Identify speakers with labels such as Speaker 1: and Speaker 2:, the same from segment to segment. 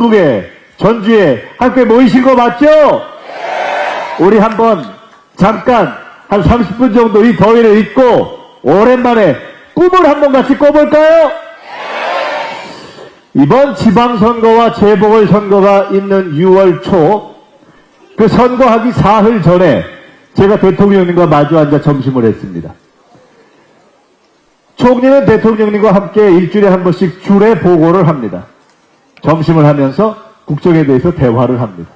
Speaker 1: 전북에, 전주에 함께 모이신 거 맞죠? 우리 한번 잠깐 한 30분 정도 이 더위를 잊고 오랜만에 꿈을 한번 같이 꿔볼까요? 이번 지방선거와 재보궐선거가 있는 6월 초 그 선거하기 사흘 전에 제가 대통령님과 마주 앉아 점심을 했습니다. 총리는 대통령님과 함께 일주일에 한 번씩 주례 보고를 합니다. 점심을 하면서 국정에 대해서 대화를 합니다.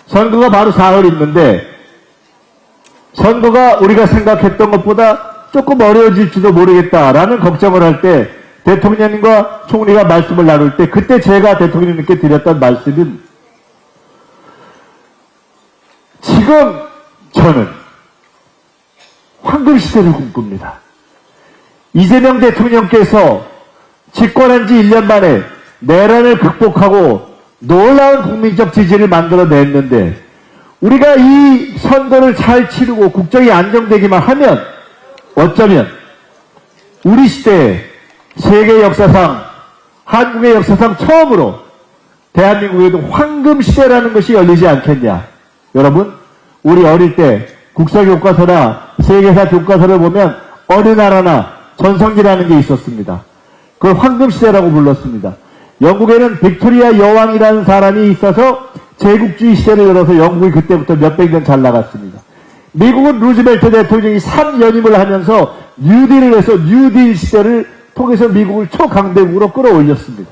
Speaker 1: 선거가 바로 사흘 있는데 선거가 우리가 생각했던 것보다 조금 어려워질지도 모르겠다라는 걱정을 할 때 대통령님과 총리가 말씀을 나눌 때 그때 제가 대통령님께 드렸던 말씀은 지금 저는 황금시대를 꿈꿉니다. 이재명 대통령께서 집권한 지 1년 만에 내란을 극복하고 놀라운 국민적 지지를 만들어냈는데 우리가 이 선거를 잘 치르고 국정이 안정되기만 하면 어쩌면 우리 시대에 세계 역사상, 한국의 역사상 처음으로 대한민국에도 황금시대라는 것이 열리지 않겠냐. 여러분, 우리 어릴 때 국사 교과서나 세계사 교과서를 보면 어느 나라나 전성기라는 게 있었습니다. 그걸 황금시대라고 불렀습니다. 영국에는 빅토리아 여왕이라는 사람이 있어서 제국주의 시대를 열어서 영국이 그때부터 몇백 년 잘 나갔습니다. 미국은 루즈벨트 대통령이 3연임을 하면서 뉴딜을 해서 뉴딜 시대를 통해서 미국을 초강대국으로 끌어올렸습니다.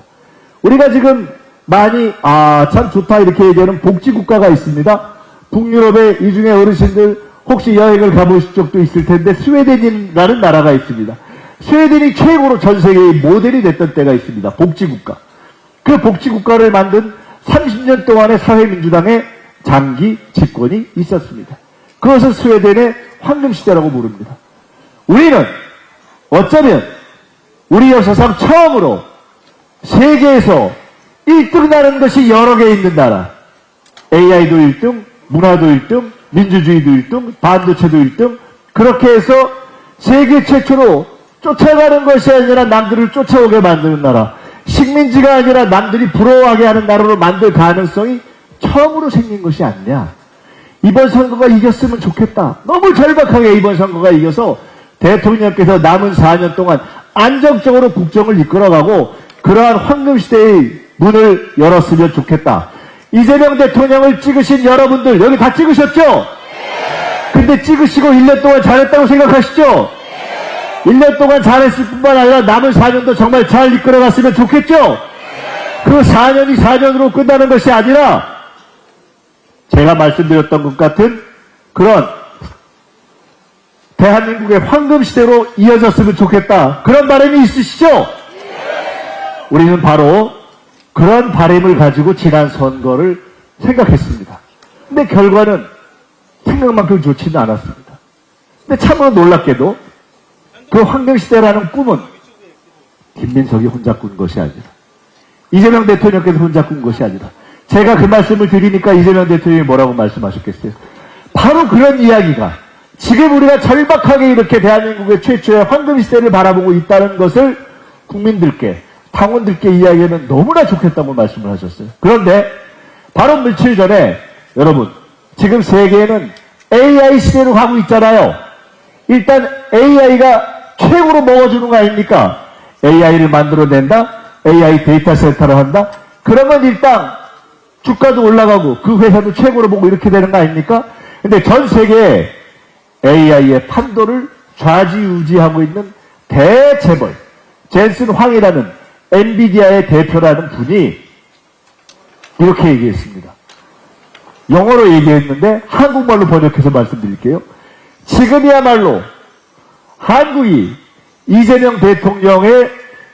Speaker 1: 우리가 지금 많이 참 좋다 이렇게 얘기하는 복지국가가 있습니다. 북유럽의 이 중에 어르신들 혹시 여행을 가보신 적도 있을 텐데 스웨덴이라는 나라가 있습니다. 스웨덴이 최고로 전 세계의 모델이 됐던 때가 있습니다. 복지국가. 그 복지국가를 만든 30년 동안의 사회민주당의 장기 집권이 있었습니다. 그것을 스웨덴의 황금시대라고 부릅니다. 우리는 어쩌면 우리 역사상 처음으로 세계에서 1등 나는 것이 여러 개 있는 나라. AI도 1등, 문화도 1등, 민주주의도 1등, 반도체도 1등. 그렇게 해서 세계 최초로 쫓아가는 것이 아니라 남들을 쫓아오게 만드는 나라. 식민지가 아니라 남들이 부러워하게 하는 나라로 만들 가능성이 처음으로 생긴 것이 아니냐. 이번 선거가 이겼으면 좋겠다. 너무 절박하게 이번 선거가 이겨서 대통령께서 남은 4년 동안 안정적으로 국정을 이끌어가고 그러한 황금시대의 문을 열었으면 좋겠다. 이재명 대통령을 찍으신 여러분들 여기 다 찍으셨죠? 근데 찍으시고 1년 동안 잘했다고 생각하시죠? 1년 동안 잘했을 뿐만 아니라 남은 4년도 정말 잘 이끌어갔으면 좋겠죠? 그 4년이 4년으로 끝나는 것이 아니라 제가 말씀드렸던 것 같은 그런 대한민국의 황금시대로 이어졌으면 좋겠다. 그런 바람이 있으시죠? 우리는 바로 그런 바람을 가지고 지난 선거를 생각했습니다. 근데 결과는 생각만큼 좋지는 않았습니다. 근데 참으로 놀랍게도 그 황금시대라는 꿈은 김민석이 혼자 꾼 것이 아니라 이재명 대통령께서 혼자 꾼 것이 아니라 제가 그 말씀을 드리니까 이재명 대통령이 뭐라고 말씀하셨겠어요? 바로 그런 이야기가 지금 우리가 절박하게 이렇게 대한민국의 최초의 황금시대를 바라보고 있다는 것을 국민들께 당원들께 이야기하면 너무나 좋겠다고 말씀을 하셨어요. 그런데 바로 며칠 전에 여러분 지금 세계에는 AI 시대로 가고 있잖아요. 일단 AI가 최고로 먹어주는 거 아닙니까? AI를 만들어낸다? AI 데이터 센터를 한다? 그러면 일단 주가도 올라가고 그 회사도 최고로 보고 이렇게 되는 거 아닙니까? 근데 전 세계에 AI의 판도를 좌지우지하고 있는 대재벌 젠슨 황이라는 엔비디아의 대표라는 분이 이렇게 얘기했습니다. 영어로 얘기했는데 한국말로 번역해서 말씀드릴게요. 지금이야말로 한국이 이재명 대통령의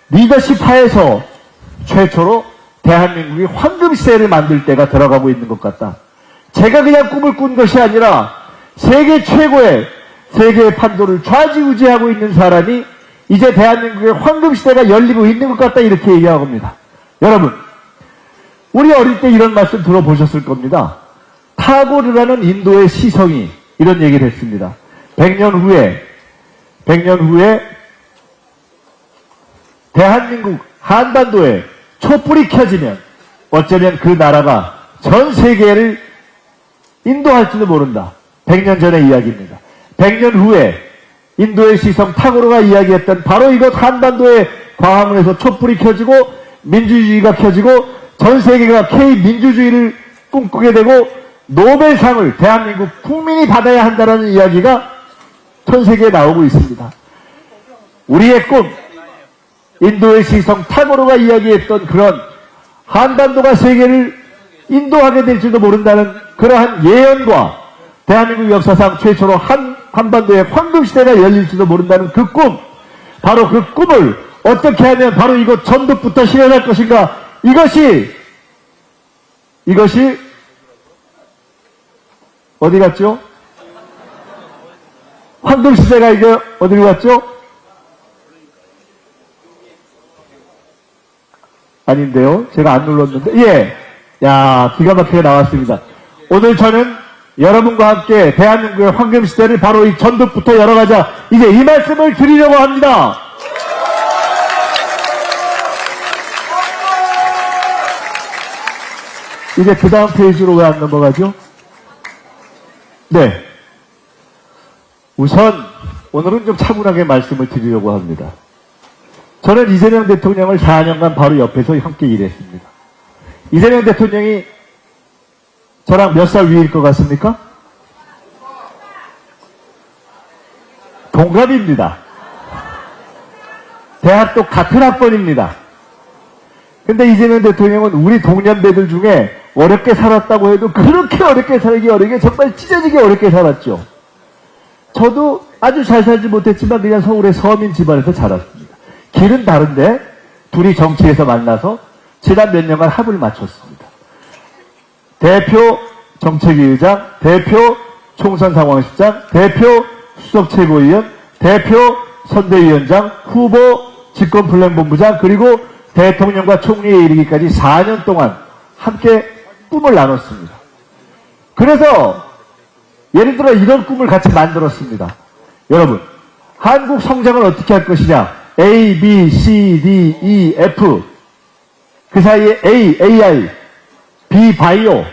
Speaker 1: 리더십 하에서 최초로 대한민국이 황금시대를 만들 때가 들어가고 있는 것 같다. 제가 그냥 꿈을 꾼 것이 아니라 세계 최고의 세계의 판도를 좌지우지하고 있는 사람이 이제 대한민국의 황금시대가 열리고 있는 것 같다 이렇게 얘기하고 합니다. 여러분 우리 어릴 때 이런 말씀 들어보셨을 겁니다. 타고르라는 인도의 시성이 이런 얘기를 했습니다. 100년 후에 대한민국 한반도에 촛불이 켜지면 어쩌면 그 나라가 전 세계를 인도할지도 모른다. 100년 전의 이야기입니다. 100년 후에 인도의 시성 타고르가 이야기했던 바로 이것, 한반도의 광화문에서 촛불이 켜지고 민주주의가 켜지고 전 세계가 K민주주의를 꿈꾸게 되고 노벨상을 대한민국 국민이 받아야 한다는 이야기가 전 세계에 나오고 있습니다. 우리의 꿈, 인도의 시성 타고르가 이야기했던 그런 한반도가 세계를 인도하게 될지도 모른다는 그러한 예언과 대한민국 역사상 최초로 한반도의 황금시대가 열릴지도 모른다는 그 꿈, 바로 그 꿈을 어떻게 하면 바로 이곳 전북부터 실현할 것인가, 이것이 어디 갔죠? 황금시대가 이게 어디로 갔죠? 아닌데요. 제가 안 눌렀는데. 예. 야, 기가 막히게 나왔습니다. 오늘 저는 여러분과 함께 대한민국의 황금시대를 바로 이 전북부터 열어가자. 이제 이 말씀을 드리려고 합니다. 이제 그 다음 페이지로 왜 안 넘어가죠? 네. 우선 오늘은 좀 차분하게 말씀을 드리려고 합니다. 저는 이재명 대통령을 4년간 바로 옆에서 함께 일했습니다. 이재명 대통령이 저랑 몇 살 위일 것 같습니까? 동갑입니다. 대학도 같은 학번입니다. 근데 이재명 대통령은 우리 동년배들 중에 어렵게 살았다고 해도 그렇게 어렵게 살기 어렵게 정말 찢어지게 어렵게 살았죠. 저도 아주 잘 살지 못했지만 그냥 서울의 서민 집안에서 자랐습니다. 길은 다른데 둘이 정치에서 만나서 지난 몇 년간 합을 맞췄습니다. 대표 정책위 의장, 대표 총선 상황실장, 대표 수석 최고위원, 대표 선대위원장, 후보 집권불량본부장, 그리고 대통령과 총리에 이르기까지 4년 동안 함께 꿈을 나눴습니다. 그래서 예를 들어 이런 꿈을 같이 만들었습니다. 여러분, 한국 성장을 어떻게 할 것이냐? A, B, C, D, E, F. 그 사이에 A, AI, B, 바이오,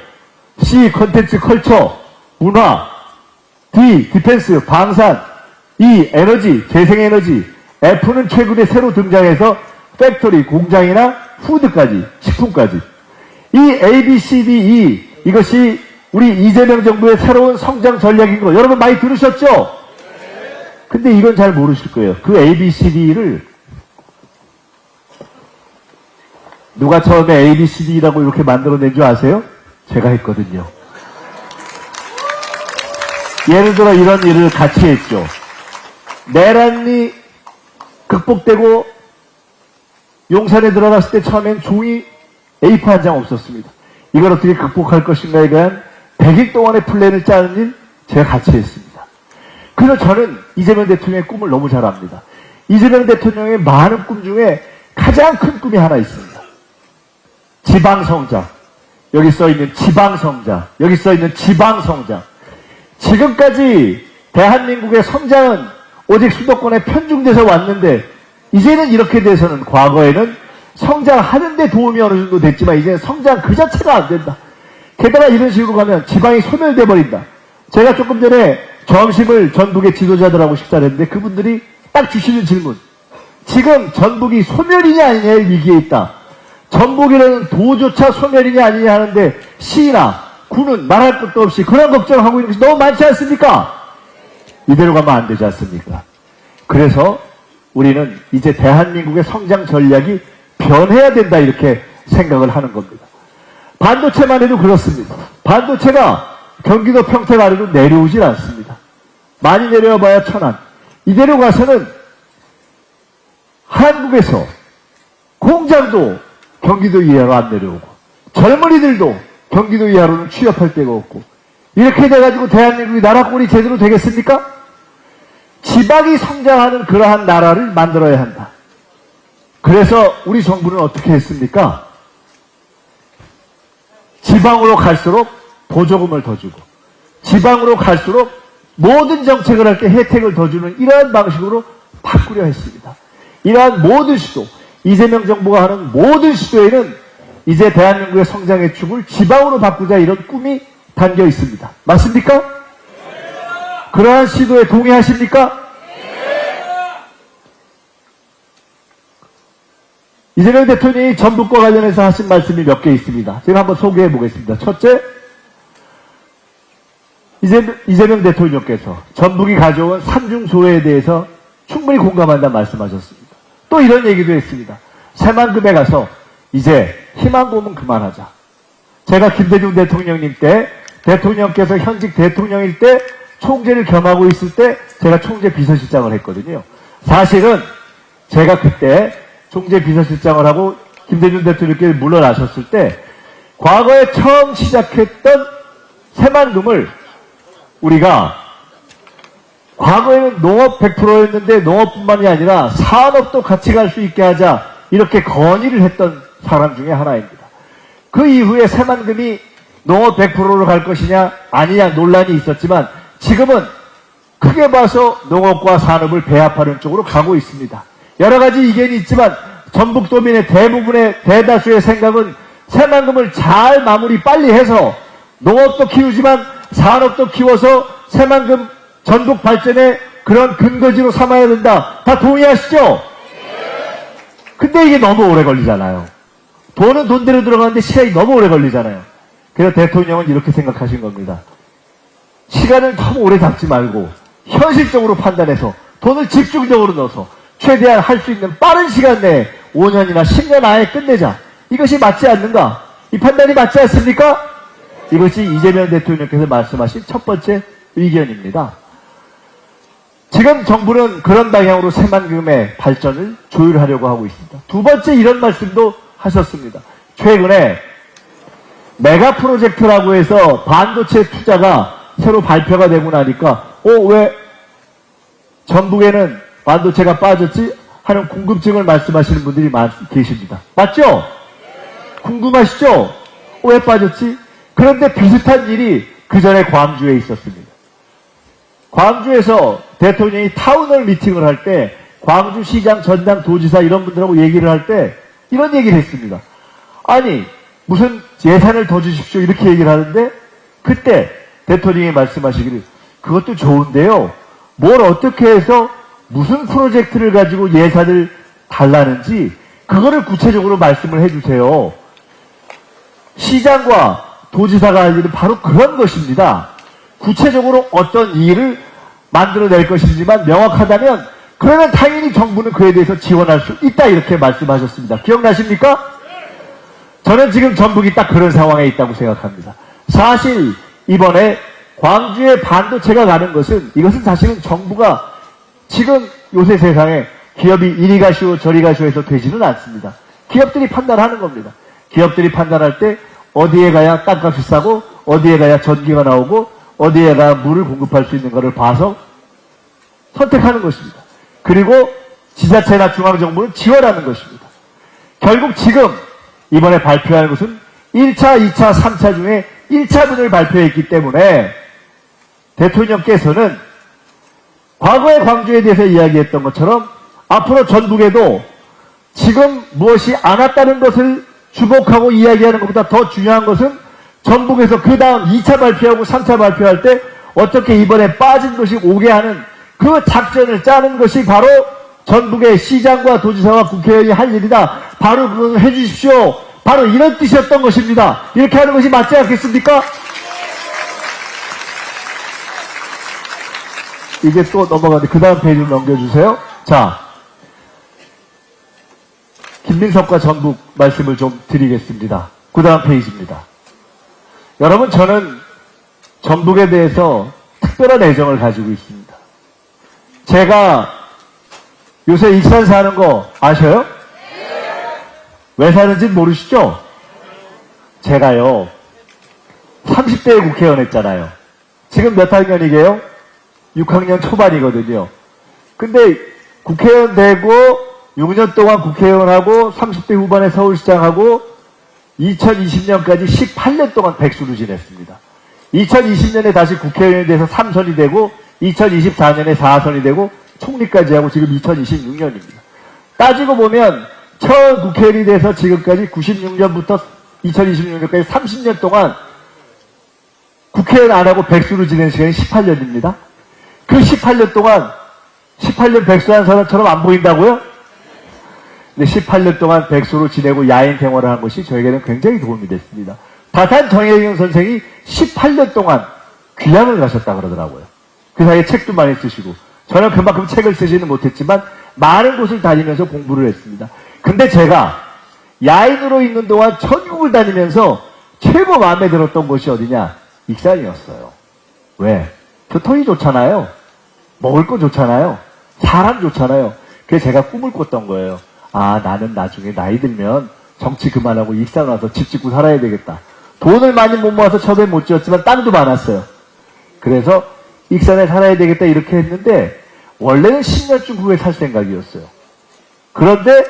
Speaker 1: C, 컨텐츠 컬처, 문화, D, 디펜스, 방산, E, 에너지, 재생에너지, F는 최근에 새로 등장해서 팩토리, 공장이나 푸드까지, 식품까지. 이 A, B, C, D, E, 이것이 우리 이재명 정부의 새로운 성장 전략인 거 여러분 많이 들으셨죠? 근데 이건 잘 모르실 거예요. 그 A, B, C, D를 누가 처음에 A, B, C, D라고 이렇게 만들어낸 줄 아세요? 제가 했거든요. 예를 들어 이런 일을 같이 했죠. 내란이 극복되고 용산에 들어갔을 때 처음엔 종이 A4 한 장 없었습니다. 이걸 어떻게 극복할 것인가에 대한 100일 동안의 플랜을 짜는 일 제가 같이 했습니다. 그래서 저는 이재명 대통령의 꿈을 너무 잘 압니다. 이재명 대통령의 많은 꿈 중에 가장 큰 꿈이 하나 있습니다. 지방성장. 여기 써있는 지방성장. 여기 써있는 지방성장. 지금까지 대한민국의 성장은 오직 수도권에 편중돼서 왔는데 이제는 이렇게 돼서는 과거에는 성장하는 데 도움이 어느 정도 됐지만 이제는 성장 그 자체가 안 된다. 게다가 이런 식으로 가면 지방이 소멸돼 버린다. 제가 조금 전에 점심을 전북의 지도자들하고 식사를 했는데 그분들이 딱 주시는 질문. 지금 전북이 소멸이냐 아니냐의 위기에 있다. 전북이라는 도조차 소멸이냐 아니냐 하는데 시나 구는 말할 것도 없이 그런 걱정을 하고 있는 것이 너무 많지 않습니까? 이대로 가면 안 되지 않습니까? 그래서 우리는 이제 대한민국의 성장 전략이 변해야 된다 이렇게 생각을 하는 겁니다. 반도체만 해도 그렇습니다. 반도체가 경기도 평택 아래로 내려오질 않습니다. 많이 내려와봐야 천안. 이대로 가서는 한국에서 공장도 경기도 이하로 안 내려오고 젊은이들도 경기도 이하로는 취업할 데가 없고 이렇게 돼가지고 대한민국이 나라꼴이 제대로 되겠습니까? 지방이 성장하는 그러한 나라를 만들어야 한다. 그래서 우리 정부는 어떻게 했습니까? 지방으로 갈수록 보조금을 더 주고 지방으로 갈수록 모든 정책을 할 때 혜택을 더 주는 이러한 방식으로 바꾸려 했습니다. 이러한 모든 시도, 이재명 정부가 하는 모든 시도에는 이제 대한민국의 성장의 축을 지방으로 바꾸자 이런 꿈이 담겨 있습니다. 맞습니까? 그러한 시도에 동의하십니까? 이재명 대통령이 전북과 관련해서 하신 말씀이 몇 개 있습니다. 제가 한번 소개해 보겠습니다. 첫째, 이재명 대통령께서 전북이 가져온 삼중소회에 대해서 충분히 공감한다 말씀하셨습니다. 또 이런 얘기도 했습니다. 새만금에 가서 이제 희망 고문 그만하자. 제가 김대중 대통령님 때, 대통령께서 현직 대통령일 때 총재를 겸하고 있을 때 제가 총재 비서실장을 했거든요. 사실은 제가 그때 총재 비서실장을 하고 김대중 대통령께 물러나셨을 때 과거에 처음 시작했던 새만금을 우리가 과거에는 농업 100%였는데 농업뿐만이 아니라 산업도 같이 갈 수 있게 하자 이렇게 건의를 했던 사람 중에 하나입니다. 그 이후에 새만금이 농업 100%로 갈 것이냐 아니냐 논란이 있었지만 지금은 크게 봐서 농업과 산업을 배합하는 쪽으로 가고 있습니다. 여러 가지 이견이 있지만 전북도민의 대부분의 대다수의 생각은 새만금을 잘 마무리 빨리 해서 농업도 키우지만 산업도 키워서 새만금 전북 발전의 그런 근거지로 삼아야 된다. 다 동의하시죠? 근데 이게 너무 오래 걸리잖아요. 돈은 돈대로 들어가는데 시간이 너무 오래 걸리잖아요. 그래서 대통령은 이렇게 생각하신 겁니다. 시간을 너무 오래 잡지 말고 현실적으로 판단해서 돈을 집중적으로 넣어서 최대한 할 수 있는 빠른 시간 내에 5년이나 10년 안에 끝내자. 이것이 맞지 않는가? 이 판단이 맞지 않습니까? 이것이 이재명 대통령께서 말씀하신 첫 번째 의견입니다. 지금 정부는 그런 방향으로 새만금의 발전을 조율하려고 하고 있습니다. 두 번째 이런 말씀도 하셨습니다. 최근에 메가 프로젝트라고 해서 반도체 투자가 새로 발표가 되고 나니까 왜 전북에는 반도체가 빠졌지? 하는 궁금증을 말씀하시는 분들이 계십니다. 맞죠? 궁금하시죠? 왜 빠졌지? 그런데 비슷한 일이 그 전에 광주에 있었습니다. 광주에서 대통령이 타운홀 미팅을 할 때 광주시장, 전남, 도지사 이런 분들하고 얘기를 할 때 이런 얘기를 했습니다. 아니 무슨 예산을 더 주십시오 이렇게 얘기를 하는데 그때 대통령이 말씀하시기를 그것도 좋은데요. 뭘 어떻게 해서 무슨 프로젝트를 가지고 예산을 달라는지 그거를 구체적으로 말씀을 해주세요. 시장과 도지사가 할 일은 바로 그런 것입니다. 구체적으로 어떤 일을 만들어낼 것이지만 명확하다면 그러면 당연히 정부는 그에 대해서 지원할 수 있다 이렇게 말씀하셨습니다. 기억나십니까? 저는 지금 전북이 딱 그런 상황에 있다고 생각합니다. 사실 이번에 광주에 반도체가 가는 것은 이것은 사실은 정부가 지금 요새 세상에 기업이 이리 가시오 저리 가시오 해서 되지는 않습니다. 기업들이 판단하는 겁니다. 기업들이 판단할 때 어디에 가야 땅값이 싸고 어디에 가야 전기가 나오고 어디에 가야 물을 공급할 수 있는 것을 봐서 선택하는 것입니다. 그리고 지자체나 중앙정부는 지원하는 것입니다. 결국 지금 이번에 발표할 것은 1차, 2차, 3차 중에 1차분을 발표했기 때문에 대통령께서는 과거의 광주에 대해서 이야기했던 것처럼 앞으로 전북에도 지금 무엇이 안 왔다는 것을 주목하고 이야기하는 것보다 더 중요한 것은 전북에서 그 다음 2차 발표하고 3차 발표할 때 어떻게 이번에 빠진 것이 오게 하는 그 작전을 짜는 것이 바로 전북의 시장과 도지사와 국회의원이 할 일이다. 바로 그걸 해주십시오. 바로 이런 뜻이었던 것입니다. 이렇게 하는 것이 맞지 않겠습니까? 이게 또 넘어가는데 그 다음 페이지로 넘겨주세요. 자, 김민석과 전북 말씀을 좀 드리겠습니다. 그 다음 페이지입니다. 여러분 저는 전북에 대해서 특별한 애정을 가지고 있습니다. 제가 요새 익산 사는 거 아셔요? 왜 사는지 모르시죠? 제가요 30대에 국회의원 했잖아요. 지금 몇 학년이게요? 6학년 초반이거든요. 근데 국회의원 되고 6년 동안 국회의원하고 30대 후반에 서울시장하고 2020년까지 18년 동안 백수로 지냈습니다. 2020년에 다시 국회의원에 대해서 3선이 되고 2024년에 4선이 되고 총리까지 하고 지금 2026년입니다. 따지고 보면 처음 국회의원이 돼서 지금까지 96년부터 2026년까지 30년 동안 국회의원 안 하고 백수로 지낸 시간이 18년입니다. 그 18년 동안 18년 백수한 사람처럼 안 보인다고요? 근데 18년 동안 백수로 지내고 야인 생활을 한 것이 저에게는 굉장히 도움이 됐습니다. 다산 정혜경 선생이 18년 동안 귀향을 가셨다 그러더라고요. 그 사이에 책도 많이 쓰시고 저는 그만큼 책을 쓰지는 못했지만 많은 곳을 다니면서 공부를 했습니다. 근데 제가 야인으로 있는 동안 전국을 다니면서 최고 마음에 들었던 곳이 어디냐? 익산이었어요. 왜? 교통이 좋잖아요. 먹을 거 좋잖아요. 사람 좋잖아요. 그래서 제가 꿈을 꿨던 거예요. 아, 나는 나중에 나이 들면 정치 그만하고 익산 와서 집 짓고 살아야 되겠다. 돈을 많이 못 모아서 처음에 못 지었지만 땅도 많았어요. 그래서 익산에 살아야 되겠다 이렇게 했는데 원래는 10년쯤 후에 살 생각이었어요. 그런데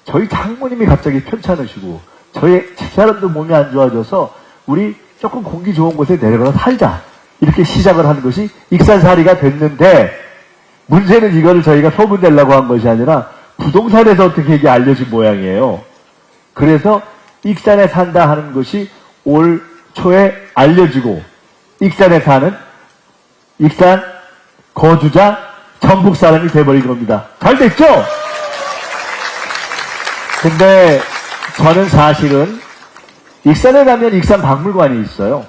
Speaker 1: 저희 장모님이 갑자기 편찮으시고 저희 집사람도 몸이 안 좋아져서 우리 조금 공기 좋은 곳에 내려가서 살자 이렇게 시작을 하는 것이 익산살이가 됐는데 문제는 이거를 저희가 소문내려고 한 것이 아니라 부동산에서 어떻게 이게 알려진 모양이에요. 그래서 익산에 산다 하는 것이 올 초에 알려지고 익산에 사는 익산 거주자 전북 사람이 돼버린 겁니다. 잘 됐죠? 근데 저는 사실은 익산에 가면 익산 박물관이 있어요.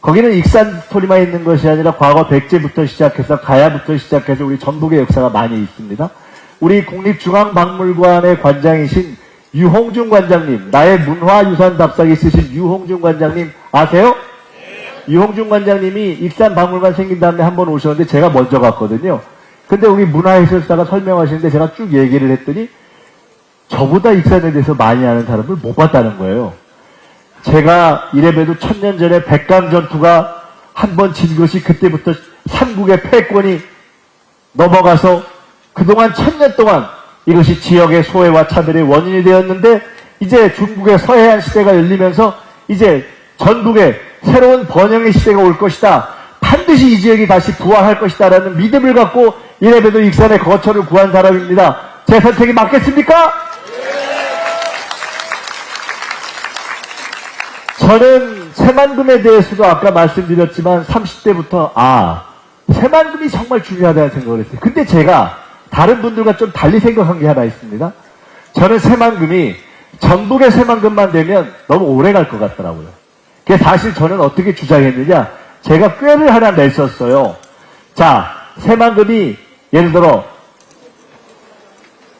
Speaker 1: 거기는 익산 스토리만 있는 것이 아니라 과거 백제부터 시작해서 가야부터 시작해서 우리 전북의 역사가 많이 있습니다. 우리 국립중앙박물관의 관장이신 유홍준 관장님, 나의 문화유산 답사기 쓰신 유홍준 관장님 아세요? 유홍준 관장님이 익산 박물관 생긴 다음에 한번 오셨는데 제가 먼저 갔거든요. 근데 우리 문화해설사가 설명하시는데 제가 쭉 얘기를 했더니 저보다 익산에 대해서 많이 아는 사람을 못 봤다는 거예요. 제가 이래봬도 1000년 전에 백강전투가 한번 진 것이 그때부터 삼국의 패권이 넘어가서 그동안 1000년 동안 이것이 지역의 소외와 차별의 원인이 되었는데 이제 중국의 서해안 시대가 열리면서 이제 전국에 새로운 번영의 시대가 올 것이다. 반드시 이 지역이 다시 부활할 것이다 라는 믿음을 갖고 이래봬도 익산의 거처를 구한 사람입니다. 제 선택이 맞겠습니까? 저는 새만금에 대해서도 아까 말씀드렸지만 30대부터 새만금이 정말 중요하다는 생각을 했어요. 근데 제가 다른 분들과 좀 달리 생각한 게 하나 있습니다. 저는 새만금이 전북의 새만금만 되면 너무 오래 갈 것 같더라고요. 그래서 사실 저는 어떻게 주장했느냐, 제가 꾀를 하나 냈었어요. 자, 새만금이 예를 들어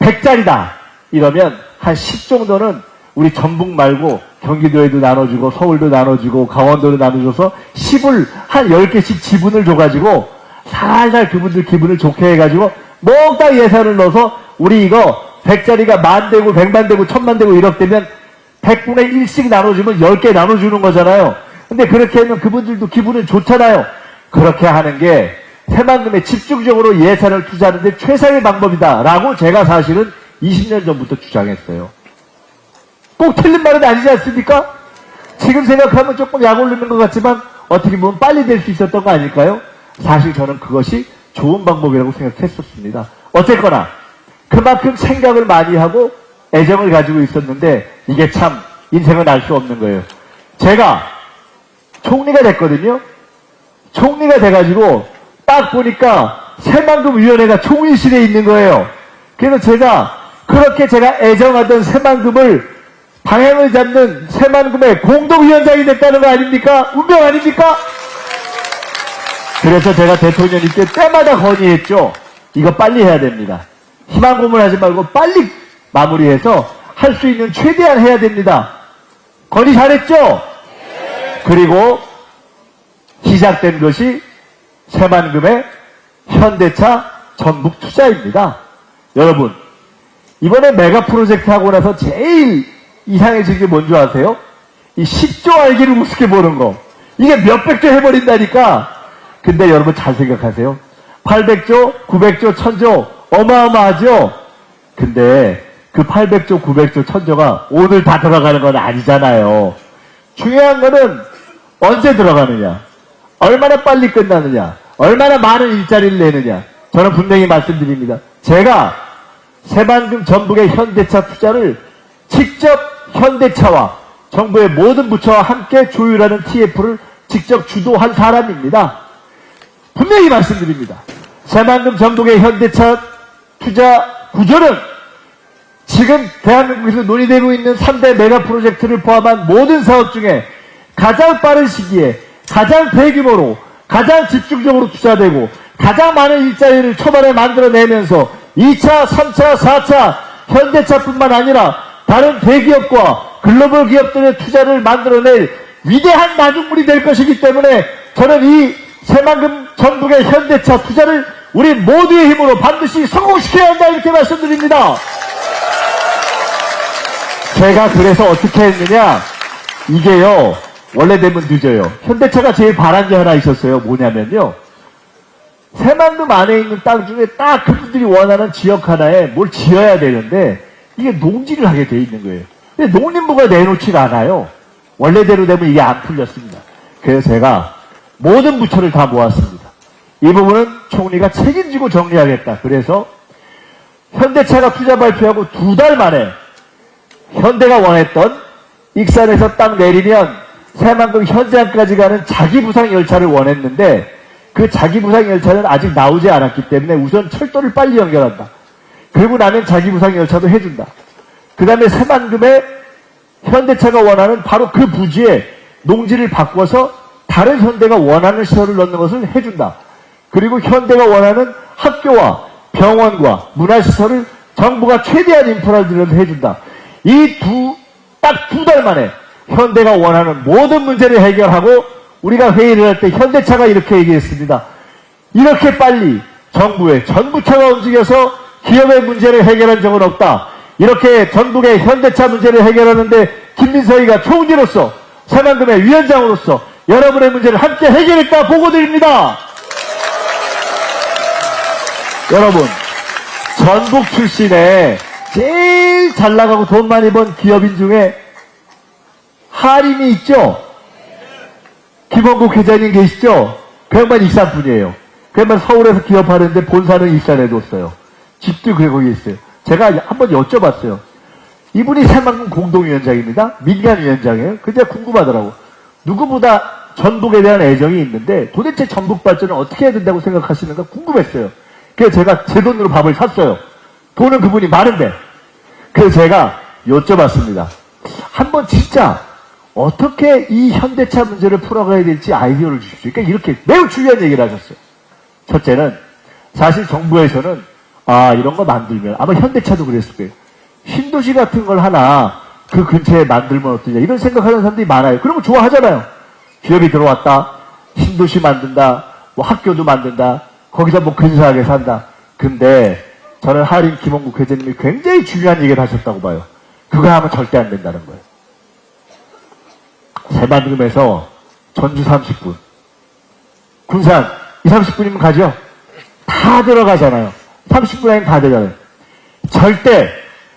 Speaker 1: 100짜리다 이러면 한 10 정도는 우리 전북 말고 경기도에도 나눠주고 서울도 나눠주고 강원도도 나눠줘서 10을 한 10개씩 지분을 줘가지고 살살 그분들 기분을 좋게 해가지고 몽땅 예산을 넣어서 우리 이거 100짜리가 10,000 되고 100만 되고 1000만 되고 1억 되면 100분의 1씩 나눠주면 10개 나눠주는 거잖아요. 근데 그렇게 하면 그분들도 기분은 좋잖아요. 그렇게 하는 게 새만금에 집중적으로 예산을 투자하는데 최상의 방법이다 라고 제가 사실은 20년 전부터 주장했어요. 꼭 틀린 말은 아니지 않습니까? 지금 생각하면 조금 약 올리는 것 같지만 어떻게 보면 빨리 될 수 있었던 거 아닐까요? 사실 저는 그것이 좋은 방법이라고 생각했었습니다. 어쨌거나 그만큼 생각을 많이 하고 애정을 가지고 있었는데 이게 참 인생은 알 수 없는 거예요. 제가 총리가 됐거든요. 총리가 돼가지고 딱 보니까 새만금위원회가 총리실에 있는 거예요. 그래서 제가 애정하던 새만금을 방향을 잡는 새만금의 공동위원장이 됐다는 거 아닙니까? 운명 아닙니까? 그래서 제가 대통령님께 때마다 건의했죠. 이거 빨리 해야 됩니다. 희망 고문하지 말고 빨리 마무리해서 할 수 있는 최대한 해야 됩니다. 건의 잘했죠? 그리고 시작된 것이 새만금의 현대차 전북 투자입니다. 여러분, 이번에 메가 프로젝트 하고 나서 제일 이상해진 게 뭔지 아세요? 이 10조 알기를 우습게 보는 거. 이게 몇백 조 해버린다니까. 근데 여러분 잘 생각하세요. 800조, 900조, 1000조 어마어마하죠? 근데 그 800조, 900조, 1000조가 오늘 다 들어가는 건 아니잖아요. 중요한 거는 언제 들어가느냐, 얼마나 빨리 끝나느냐, 얼마나 많은 일자리를 내느냐. 저는 분명히 말씀드립니다. 제가 새만금 전북의 현대차 투자를 직접 현대차와 정부의 모든 부처와 함께 조율하는 TF를 직접 주도한 사람입니다. 분명히 말씀드립니다. 새만금 전북의 현대차 투자 구조는 지금 대한민국에서 논의되고 있는 3대 메가 프로젝트를 포함한 모든 사업 중에 가장 빠른 시기에 가장 대규모로 가장 집중적으로 투자되고 가장 많은 일자리를 초반에 만들어내면서 2차, 3차, 4차 현대차뿐만 아니라 다른 대기업과 글로벌 기업들의 투자를 만들어낼 위대한 마중물이 될 것이기 때문에 저는 이 새만금 전북의 현대차 투자를 우리 모두의 힘으로 반드시 성공시켜야 한다 이렇게 말씀드립니다. 제가 그래서 어떻게 했느냐, 이게요 원래 되면 늦어요. 현대차가 제일 바란 게 하나 있었어요. 뭐냐면요, 새만금 안에 있는 땅 중에 딱 그분들이 원하는 지역 하나에 뭘 지어야 되는데 이게 농지를 하게 돼 있는 거예요. 근데 농림부가 내놓지가 않아요. 원래대로 되면 이게 안 풀렸습니다. 그래서 제가 모든 부처를 다 모았습니다. 이 부분은 총리가 책임지고 정리하겠다. 그래서 현대차가 투자 발표하고 2달 만에 현대가 원했던 익산에서 땅 내리면 새만금 현장까지 가는 자기부상 열차를 원했는데 그 자기부상 열차는 아직 나오지 않았기 때문에 우선 철도를 빨리 연결한다. 그리고 나면 자기부상 열차도 해준다. 그 다음에 새만금에 현대차가 원하는 바로 그 부지에 농지를 바꿔서 다른 현대가 원하는 시설을 넣는 것을 해준다. 그리고 현대가 원하는 학교와 병원과 문화시설을 정부가 최대한 인프라를 들여서 해준다. 딱 2달 만에 현대가 원하는 모든 문제를 해결하고 우리가 회의를 할 때 현대차가 이렇게 얘기했습니다. 이렇게 빨리 정부의 전부처가 움직여서 기업의 문제를 해결한 적은 없다. 이렇게 전북의 현대차 문제를 해결하는데 김민석이가 총리로서 새만금의 위원장으로서 여러분의 문제를 함께 해결했다 보고드립니다. 여러분, 전북 출신의 제일 잘 나가고 돈 많이 번 기업인 중에 하림이 있죠? 김원국 회장님 계시죠? 그 양반 익산 분이에요. 그 양반 서울에서 기업하는데 본사는 익산에 뒀어요. 집도 거기에 있어요. 제가 한번 여쭤봤어요. 이분이 새만금 공동위원장입니다. 민간위원장이에요. 근데 궁금하더라고. 누구보다 전북에 대한 애정이 있는데 도대체 전북 발전을 어떻게 해야 된다고 생각하시는가 궁금했어요. 그래서 제가 제 돈으로 밥을 샀어요. 돈은 그분이 많은데. 그래서 제가 여쭤봤습니다. 한번 진짜 어떻게 이 현대차 문제를 풀어가야 될지 아이디어를 주십시오. 그러니까 이렇게 매우 중요한 얘기를 하셨어요. 첫째는 사실 정부에서는 이런 거 만들면 아마 현대차도 그랬을 거예요. 신도시 같은 걸 하나 그 근처에 만들면 어떠냐 이런 생각하는 사람들이 많아요. 그러면 좋아하잖아요. 기업이 들어왔다. 신도시 만든다. 뭐 학교도 만든다. 거기서 뭐 근사하게 산다. 근데 저는 하림 김원국 회장님이 굉장히 중요한 얘기를 하셨다고 봐요. 그거 하면 절대 안 된다는 거예요. 새만금에서 전주 30분, 군산 20-30분이면 가죠? 다 들어가잖아요. 30분 안에 다 되잖아요. 절대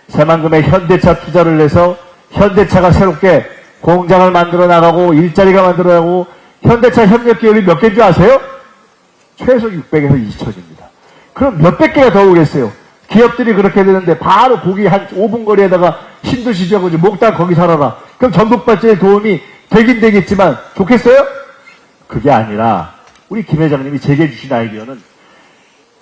Speaker 1: 새만금에 현대차 투자를 해서 현대차가 새롭게 공장을 만들어 나가고 일자리가 만들어 나가고 현대차 협력기업이 몇 개인 줄 아세요? 최소 600에서 2,000입니다. 그럼 몇백 개가 더 오겠어요. 기업들이 그렇게 되는데 바로 거기 한 5분 거리에다가 신도시 지어고 목단 거기 살아라. 그럼 전북 발전에 도움이 되긴 되겠지만 좋겠어요? 그게 아니라 우리 김 회장님이 제게 주신 아이디어는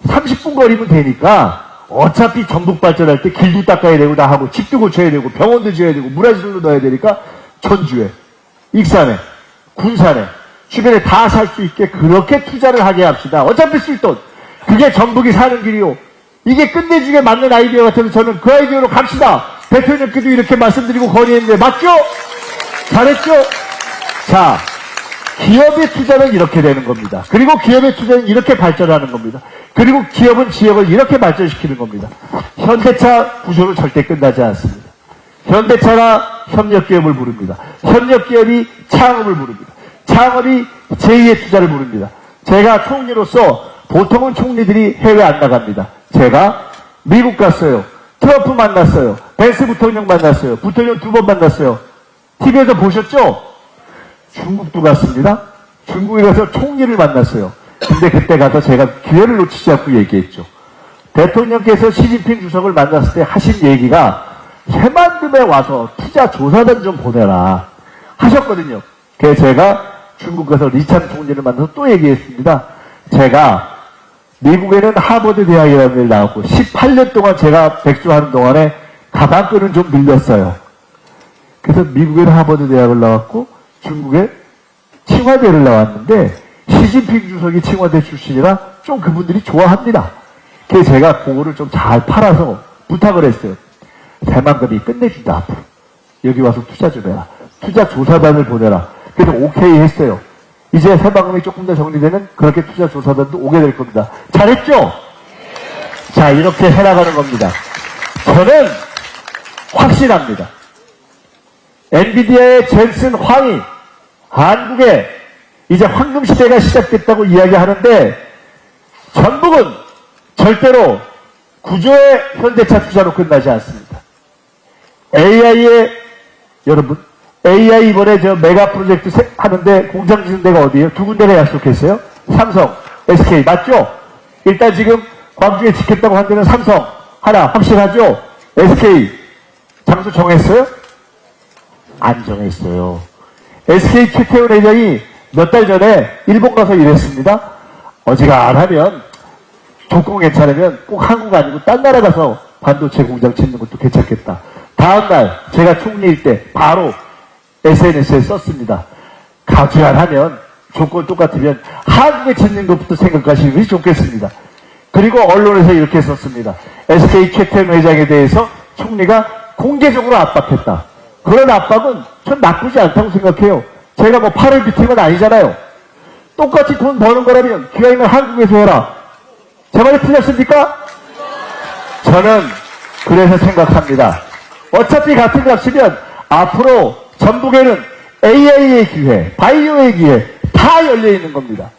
Speaker 1: 30분 거리면 되니까 어차피 전북 발전할 때 길도 닦아야 되고 다 하고 집도 고쳐야 되고 병원도 지어야 되고 문화시설도 넣어야 되니까 전주에, 익산에, 군산에 주변에 다 살 수 있게 그렇게 투자를 하게 합시다. 어차피 쓸 돈. 그게 전북이 사는 길이요. 이게 끝내주게 맞는 아이디어 같아서 저는 그 아이디어로 갑시다. 대통령께도 이렇게 말씀드리고 건의했는데 맞죠? 잘했죠? 자, 기업의 투자는 이렇게 되는 겁니다. 그리고 기업의 투자는 이렇게 발전하는 겁니다. 그리고 기업은 지역을 이렇게 발전시키는 겁니다. 현대차 구조는 절대 끝나지 않습니다. 현대차가 협력기업을 부릅니다. 협력기업이 창업을 부릅니다. 창업이 제2의 투자를 부릅니다. 제가 총리로서 보통은 총리들이 해외 안 나갑니다. 제가 미국 갔어요. 트럼프 만났어요. 벤스 부통령 만났어요. 부통령 2번 만났어요. TV에서 보셨죠? 중국도 갔습니다. 중국에 가서 총리를 만났어요. 근데 그때 가서 제가 기회를 놓치지 않고 얘기했죠. 대통령께서 시진핑 주석을 만났을 때 하신 얘기가 새만금에 와서 투자 조사단 좀 보내라 하셨거든요. 그래서 제가 중국 가서 리찬 총리를 만나서 또 얘기했습니다. 제가 미국에는 하버드 대학이라는 데를 나왔고 18년 동안 제가 백수하는 동안에 가방끈은 좀 밀렸어요. 그래서 미국에는 하버드 대학을 나왔고 중국에 칭화대를 나왔는데 시진핑 주석이 칭화대 출신이라 좀 그분들이 좋아합니다. 그래서 제가 그거를 좀 잘 팔아서 부탁을 했어요. 새만금이 끝내준다 앞으로. 여기 와서 투자 좀 해라. 투자 조사단을 보내라. 그래서 오케이 했어요. 이제 새만금이 조금 더 정리되면 그렇게 투자 조사단도 오게 될 겁니다. 잘했죠? 자, 이렇게 해나가는 겁니다. 저는 확신합니다. 엔비디아의 젠슨 황이 한국에 이제 황금시대가 시작됐다고 이야기하는데 전북은 절대로 구조의 현대차 투자로 끝나지 않습니다. 여러분, AI 이번에 저 메가 프로젝트 하는데 공장 짓는 데가 어디예요? 두 군데가 약속했어요? 삼성, SK, 맞죠? 일단 지금 광주에 짓겠다고 한 데는 삼성, 하나, 확실하죠? SK, 장소 정했어요? 안 정했어요. SK 최태원 회장이 몇 달 전에 일본 가서 일했습니다. 어지간하면 조건 괜찮으면 꼭 한국 아니고 딴 나라 가서 반도체 공장 짓는 것도 괜찮겠다. 다음날 제가 총리일 때 바로 SNS에 썼습니다. 가지간하면 조건 똑같으면 한국에 짓는 것부터 생각하시는 것이 좋겠습니다. 그리고 언론에서 이렇게 썼습니다. SK 최태원 회장에 대해서 총리가 공개적으로 압박했다. 그런 압박은 전 나쁘지 않다고 생각해요. 제가 뭐 팔을 비틀 건 아니잖아요. 똑같이 돈 버는 거라면 기왕이면 한국에서 해라. 제 말이 틀렸습니까? 저는 그래서 생각합니다. 어차피 같은 값이면 앞으로 전북에는 AI의 기회, 바이오의 기회 다 열려있는 겁니다.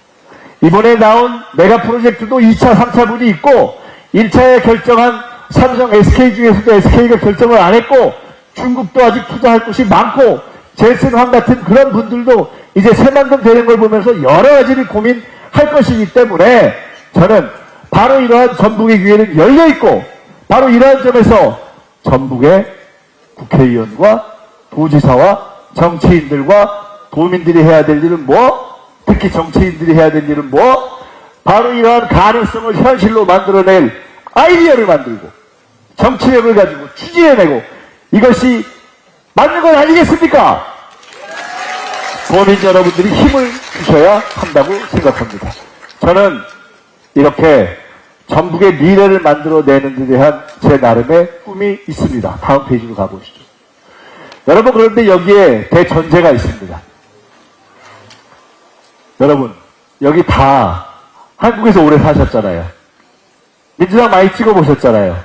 Speaker 1: 이번에 나온 메가 프로젝트도 2차, 3차 분이 있고 1차에 결정한 삼성, SK 중에서도 SK가 결정을 안 했고 중국도 아직 투자할 곳이 많고 젠슨 황 같은 그런 분들도 이제 새만금 되는 걸 보면서 여러 가지를 고민할 것이기 때문에 저는 바로 이러한 전북의 기회는 열려있고 바로 이러한 점에서 전북의 국회의원과 도지사와 정치인들과 도민들이 해야 될 일은 뭐? 특히 정치인들이 해야 될 일은 뭐? 바로 이러한 가능성을 현실로 만들어낼 아이디어를 만들고 정치력을 가지고 추진해내고 이것이 맞는 건 아니겠습니까? 도민 여러분들이 힘을 주셔야 한다고 생각합니다. 저는 이렇게 전북의 미래를 만들어내는 데 대한 제 나름의 꿈이 있습니다. 다음 페이지로 가보시죠. 여러분, 그런데 여기에 대전제가 있습니다. 여러분, 여기 다 한국에서 오래 사셨잖아요. 민주당 많이 찍어보셨잖아요.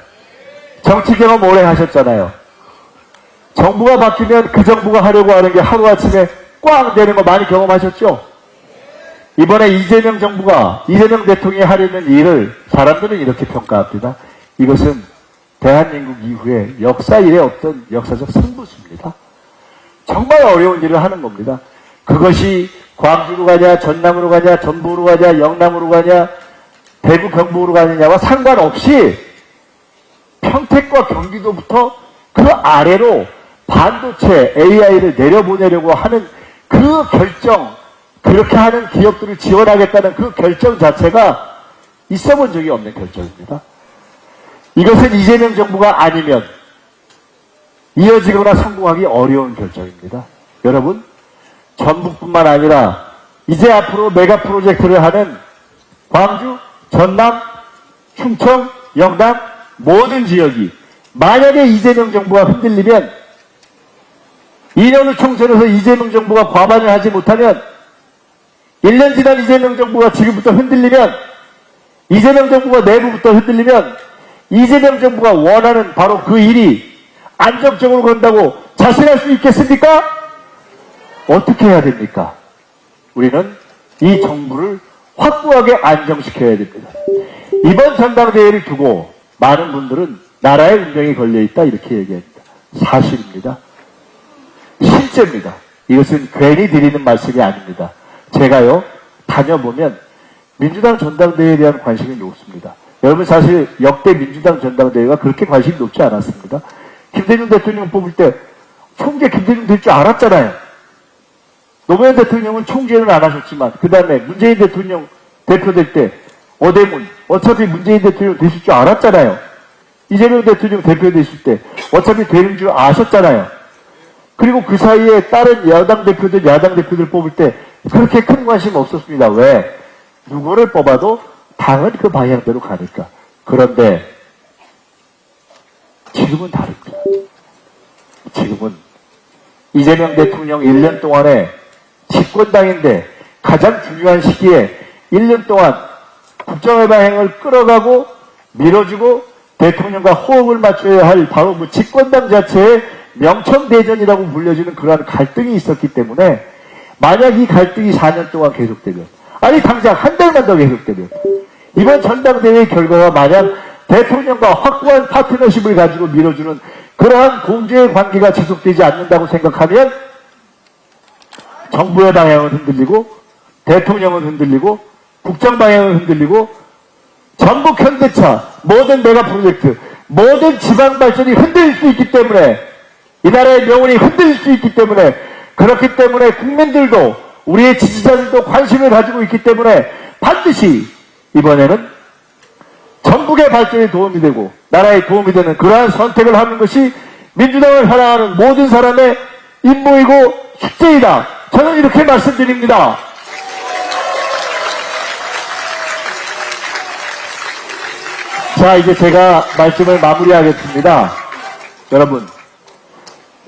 Speaker 1: 정치 경험 오래 하셨잖아요. 정부가 바뀌면 그 정부가 하려고 하는 게 하루아침에 꽝 되는 거 많이 경험하셨죠? 이번에 이재명 대통령이 하려는 일을 사람들은 이렇게 평가합니다. 이것은 대한민국 이후에 역사 일의 어떤 역사적 승부수입니다. 정말 어려운 일을 하는 겁니다. 그것이 광주로 가냐, 전남으로 가냐, 전북으로 가냐, 영남으로 가냐, 대구 경북으로 가느냐와 상관없이 평택과 경기도부터 그 아래로 반도체 AI를 내려보내려고 하는 그 결정, 그렇게 하는 기업들을 지원하겠다는 그 결정 자체가 있어본 적이 없는 결정입니다. 이것은 이재명 정부가 아니면 이어지거나 성공하기 어려운 결정입니다. 여러분, 전북뿐만 아니라 이제 앞으로 메가 프로젝트를 하는 광주, 전남, 충청, 영남 모든 지역이 만약에 이재명 정부가 흔들리면 2년 후 총선에서 이재명 정부가 과반을 하지 못하면 1년 지난 이재명 정부가 지금부터 흔들리면 이재명 정부가 내부부터 흔들리면 이재명 정부가 원하는 바로 그 일이 안정적으로 간다고 자신할 수 있겠습니까? 어떻게 해야 됩니까? 우리는 이 정부를 확고하게 안정시켜야 됩니다. 이번 전당대회를 두고 많은 분들은 나라의 운명이 걸려있다 이렇게 얘기합니다. 사실입니다. 실제입니다. 이것은 괜히 드리는 말씀이 아닙니다. 제가요 다녀보면 민주당 전당대회에 대한 관심이 높습니다. 여러분, 사실 역대 민주당 전당대회가 그렇게 관심이 높지 않았습니다. 김대중 대통령 뽑을 때 총재 김대중 될 줄 알았잖아요. 노무현 대통령은 총재는 안 하셨지만 그 다음에 문재인 대통령 대표될 때 어대문 어차피 문재인 대통령 되실 줄 알았잖아요. 이재명 대통령 대표되실 때 어차피 되는 줄 아셨잖아요. 그리고 그 사이에 다른 여당 대표들 야당 대표들 뽑을 때 그렇게 큰 관심 없었습니다. 왜? 누구를 뽑아도 당은 그 방향대로 가니까. 그런데 지금은 다릅니다. 지금은 이재명 대통령 1년 동안에 집권당인데 가장 중요한 시기에 1년 동안 국정의 방향을 끌어가고 밀어주고 대통령과 호흡을 맞춰야 할 바로 그 집권당 자체의 명청대전이라고 불려지는 그러한 갈등이 있었기 때문에 만약 이 갈등이 4년 동안 계속되면 아니 당장 한 달만 더 계속되면 이번 전당대회의 결과가 만약 대통령과 확고한 파트너십을 가지고 밀어주는 그러한 공조의 관계가 지속되지 않는다고 생각하면 정부의 방향은 흔들리고 대통령은 흔들리고 국정 방향은 흔들리고 전북 현대차 모든 메가 프로젝트 모든 지방 발전이 흔들릴 수 있기 때문에 이 나라의 명운이 흔들릴 수 있기 때문에 그렇기 때문에 국민들도 우리의 지지자들도 관심을 가지고 있기 때문에 반드시 이번에는 전북의 발전에 도움이 되고 나라에 도움이 되는 그러한 선택을 하는 것이 민주당을 사랑하는 모든 사람의 임무이고 숙제이다. 저는 이렇게 말씀드립니다. 자, 이제 제가 말씀을 마무리하겠습니다. 여러분,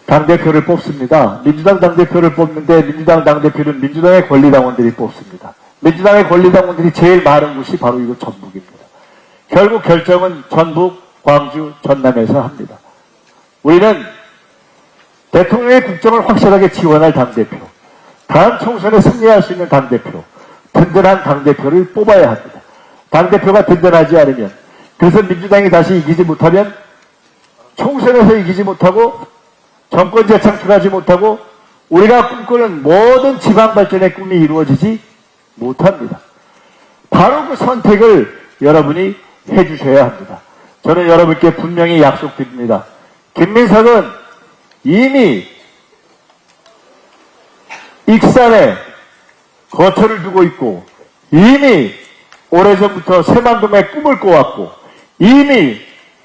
Speaker 1: 당대표를 뽑습니다. 민주당 당대표를 뽑는데 민주당 당대표는 민주당의 권리당원들이 뽑습니다. 민주당의 권리당원들이 제일 많은 곳이 바로 이거 전북입니다. 결국 결정은 전북, 광주, 전남에서 합니다. 우리는 대통령의 국정을 확실하게 지원할 당대표, 다음 총선에 승리할 수 있는 당대표, 든든한 당대표를 뽑아야 합니다. 당대표가 든든하지 않으면, 그래서 민주당이 다시 이기지 못하면 총선에서 이기지 못하고 정권 재창출하지 못하고 우리가 꿈꾸는 모든 지방 발전의 꿈이 이루어지지 못합니다. 바로 그 선택을 여러분이 해주셔야 합니다. 저는 여러분께 분명히 약속드립니다. 김민석은 이미 익산에 거처를 두고 있고 이미 오래전부터 새만금의 꿈을 꿔왔고 이미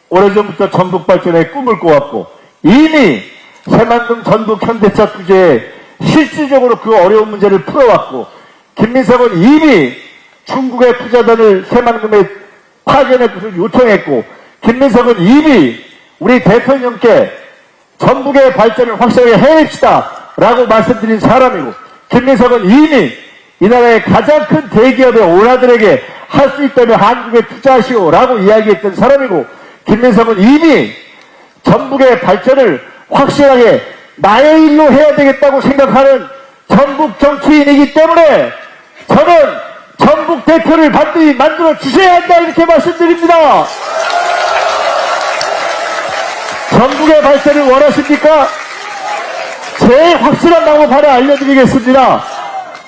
Speaker 1: 오래전부터 전북 발전의 꿈을 꿔왔고 이미 새만금 전북 현대차 투자에 실질적으로 그 어려운 문제를 풀어왔고 김민석은 이미 중국의 투자단을 새만금에 파견의 것을 요청했고 김민석은 이미 우리 대통령께 전북의 발전을 확실하게 해냅시다 라고 말씀드린 사람이고 김민석은 이미 이 나라의 가장 큰 대기업의 오너들에게 할 수 있다면 한국에 투자하시오 라고 이야기했던 사람이고 김민석은 이미 전북의 발전을 확실하게 나의 일로 해야 되겠다고 생각하는 전북 정치인이기 때문에 저는 전북 대표를 반드시 만들어 주셔야 한다 이렇게 말씀드립니다. 전북의 발전을 원하십니까? 제일 확실한 방법 하나 알려드리겠습니다.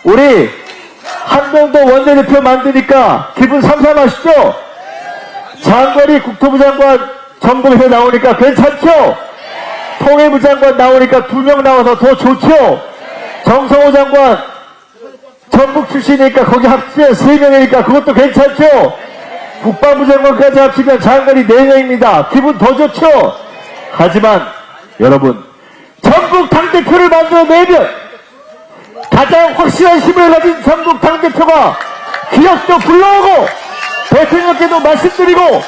Speaker 1: 우리 한명도 원내대표 만드니까 기분 삼삼하시죠? 장관이 국토부 장관 전북에서 나오니까 괜찮죠? 통일부 장관 나오니까 2명 나와서 더 좋죠? 정성호 장관 전북 출신이니까 거기 합치면 3명이니까 그것도 괜찮죠? 국방부 장관까지 합치면 장관이 4명입니다. 기분 더 좋죠? 하지만 여러분 전북 당대표를 만들어내면 가장 확실한 힘을 가진 전북 당대표가 기업도 불러오고 대통령께도 말씀드리고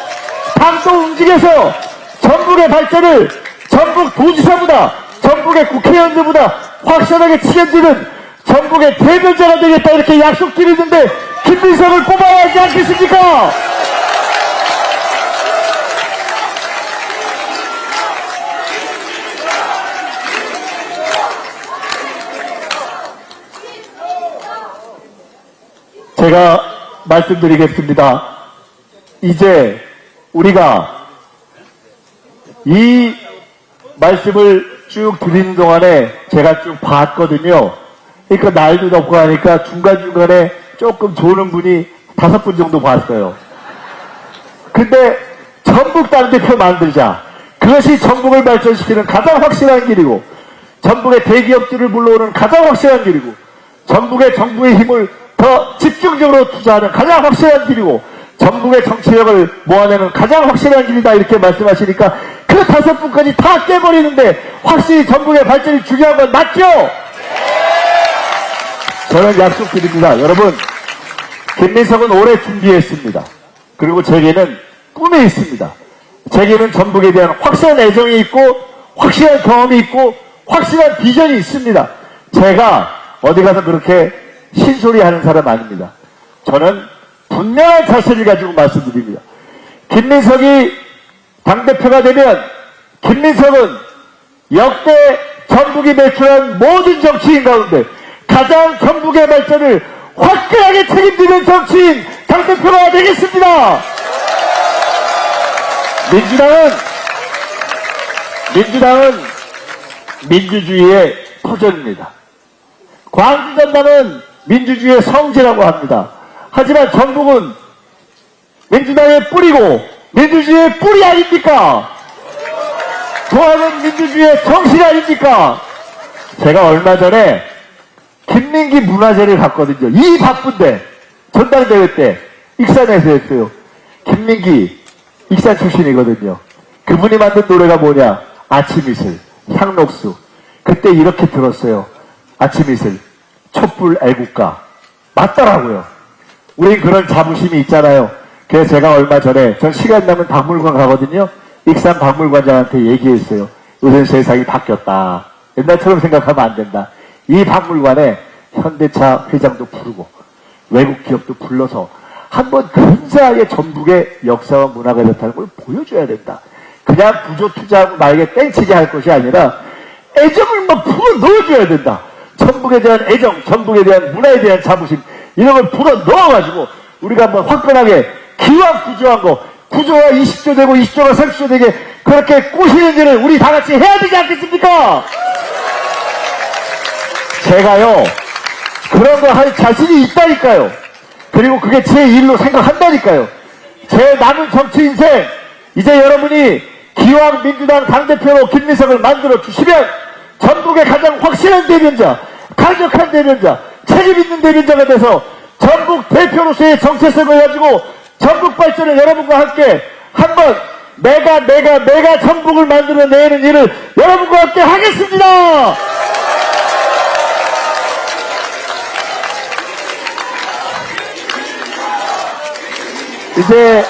Speaker 1: 당도 움직여서 전북의 발전을 전북 도지사보다 전북의 국회의원들보다 확실하게 책임지는 전북의 대변자가 되겠다 이렇게 약속드리는데 김민석을 뽑아야 하지 않겠습니까? 제가 말씀드리겠습니다. 이제 우리가 이 말씀을 쭉 드리는 동안에 제가 쭉 봤거든요. 그러니까 날도 덥고 하니까 중간중간에 조금 조는 분이 5분 정도 봤어요. 근데 전북 당대표 만들자. 그것이 전북을 발전시키는 가장 확실한 길이고, 전북의 대기업들을 불러오는 가장 확실한 길이고, 전북의 정부의 힘을 더 집중적으로 투자하는 가장 확실한 길이고, 전북의 정치력을 모아내는 가장 확실한 길이다, 이렇게 말씀하시니까 그 5분까지 다 깨버리는데 확실히 전북의 발전이 중요한 건 맞죠? 저는 약속드립니다. 여러분, 김민석은 오래 준비했습니다. 그리고 제게는 꿈이 있습니다. 제게는 전북에 대한 확실한 애정이 있고, 확실한 경험이 있고, 확실한 비전이 있습니다. 제가 어디 가서 그렇게 신소리 하는 사람 아닙니다. 저는 분명한 자세를 가지고 말씀드립니다. 김민석이 당대표가 되면 김민석은 역대 전북이 배출한 모든 정치인 가운데 가장 전북의 발전을 화끈하게 책임지는 정치인 당대표가 되겠습니다. 민주당은 민주주의의 터전입니다. 광주전당은 민주주의의 성지라고 합니다. 하지만 전북은 민주당의 뿌리고 민주주의의 뿌리 아닙니까? 조합은 민주주의의 정신 아닙니까? 제가 얼마 전에 김민기 문화제를 갔거든요. 이 바쁜데 전당대회 때 익산에서 했어요. 김민기 익산 출신이거든요. 그분이 만든 노래가 뭐냐? 아침이슬, 향록수. 그때 이렇게 들었어요. 아침이슬, 촛불 애국가. 맞더라고요. 우린 그런 자부심이 있잖아요. 그래서 제가 얼마 전에 전 시간 나면 박물관 가거든요. 익산 박물관장한테 얘기했어요. 요즘 세상이 바뀌었다. 옛날처럼 생각하면 안 된다. 이 박물관에 현대차 회장도 부르고 외국 기업도 불러서 한번 근사하게 전북의 역사와 문화가 이렇다는 걸 보여줘야 된다. 그냥 구조 투자하고 말게 땡치게 할 것이 아니라 애정을 막 불어 넣어줘야 된다. 전북에 대한 애정, 전북에 대한 문화에 대한 자부심, 이런 걸 불어 넣어가지고 우리가 한번 화끈하게 기왕 구조한 거, 구조가 20조 되고 20조가 30조 되게 그렇게 꼬시는 일을 우리 다 같이 해야 되지 않겠습니까? 제가요, 그런 거 할 자신이 있다니까요. 그리고 그게 제 일로 생각한다니까요. 제 남은 정치 인생, 이제 여러분이 기왕 민주당 당대표로 김민석을 만들어 주시면 전북의 가장 확실한 대변자, 강력한 대변자, 책임 있는 대변자가 돼서 전북 대표로서의 정체성을 가지고 전북 발전을 여러분과 함께 한번 내가 전북을 만들어내는 일을 여러분과 함께 하겠습니다. 이제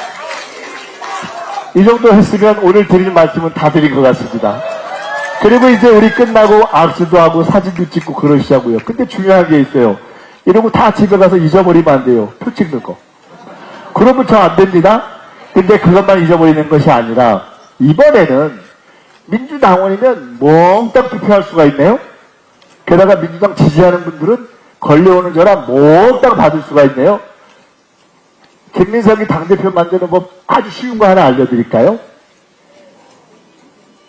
Speaker 1: 이 정도 했으면 오늘 드릴 말씀은 다 드린 것 같습니다. 그리고 이제 우리 끝나고 악수도 하고 사진도 찍고 그러시자고요. 근데 중요한 게 있어요. 이러고 다 집에 가서 잊어버리면 안 돼요. 표 찍는 거. 그러면 저 안 됩니다. 근데 그것만 잊어버리는 것이 아니라 이번에는 민주당원이면 몽땅 투표할 수가 있네요. 게다가 민주당 지지하는 분들은 걸려오는 전화 몽땅 받을 수가 있네요. 김민석이 당대표 만드는 법 아주 쉬운 거 하나 알려드릴까요?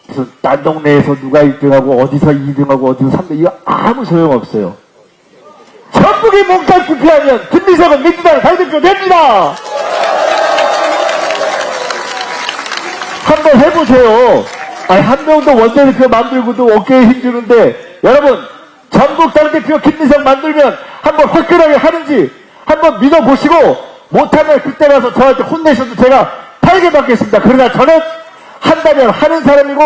Speaker 1: 무슨 딴 동네에서 누가 1등하고 어디서 2등하고 어디서 3등, 이거 아무 소용없어요. 전북이 몽땅 투표하면 김민석은 민주당 당대표 됩니다. 한번 해보세요. 아니, 한 명도 원내대표 만들고도 어깨에 힘주는데, 여러분 전북 당대표 김민석 만들면 한번 화끈하게 하는지 한번 믿어보시고, 못하면 그때 가서 저한테 혼내셔도 제가 팔게 받겠습니다. 그러나 저는 한다면 하는 사람이고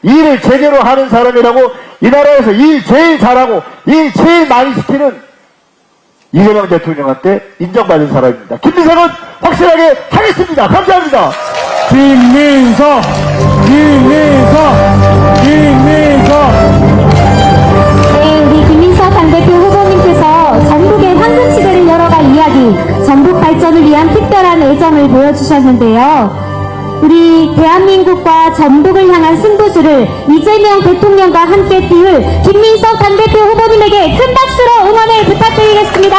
Speaker 1: 일을 제대로 하는 사람이라고, 이 나라에서 일 제일 잘하고 일 제일 많이 시키는 이재명 대통령한테 인정받은 사람입니다. 김민석은 확실하게 하겠습니다. 감사합니다.
Speaker 2: 김민석.
Speaker 3: 네, 우리 김민석 당대표 후보님께서 전북의 황금 시대를 열어갈 이야기, 전북 발전을 위한 특별한 애정을 보여주셨는데요. 우리 대한민국과 전북을 향한 승부수를 이재명 대통령과 함께 띄울 김민석 당대표 후보님에게 큰 박수로 응원을 부탁드리겠습니다.